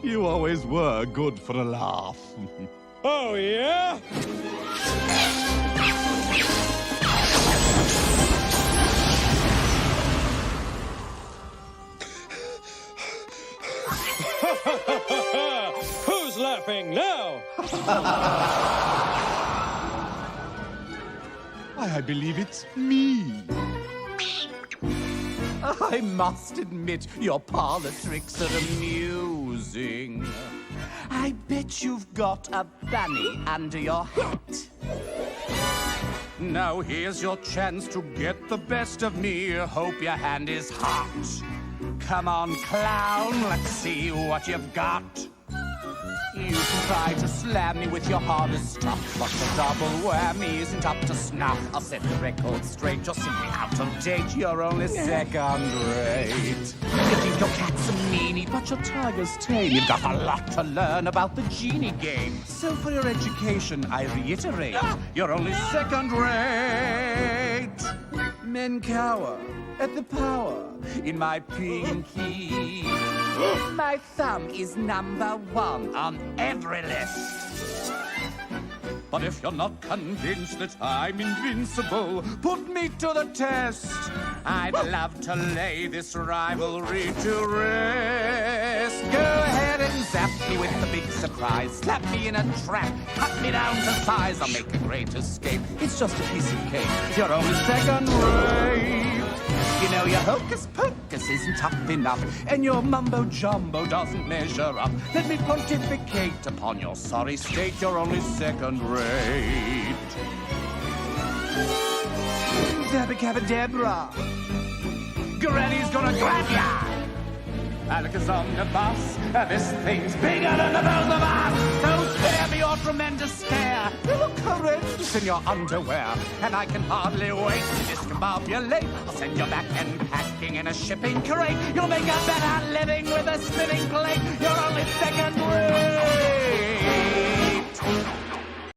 You always were good for a laugh. Oh, yeah? Who's laughing now? Why, I believe it's me. I must admit, your parlor tricks are amusing. I bet you've got a bunny under your hat. Now here's your chance to get the best of me. Hope your hand is hot. Come on, clown, let's see what you've got. You can try to slam me with your hardest stuff, but the double whammy isn't up to snuff. I'll set the record straight, you're simply out of date. You're only second rate. You think your cat's a meanie, but your tiger's tame. You've got a lot to learn about the genie game. So for your education, I reiterate, you're only second rate. Men cower at the power in my pinky. My thumb is #1 on every list. But if you're not convinced that I'm invincible, put me to the test. I'd love to lay this rivalry to rest. Go ahead and zap me with the big surprise. Slap me in a trap, cut me down to size. I'll make a great escape. It's just a piece of cake. You're only second rate. You know your hocus pocus isn't tough enough, and your mumbo jumbo doesn't measure up. Let me pontificate upon your sorry state. You're only second rate. Zabba-cabba-debra, Granny's gonna grab ya. Alakazam the bus, this thing's bigger than the both of us. So spare me your tremendous stare. You look horrendous in your underwear, and I can hardly wait to discombobulate. I'll send you back and packing in a shipping crate. You'll make a better living with a spinning plate. You're only second rate.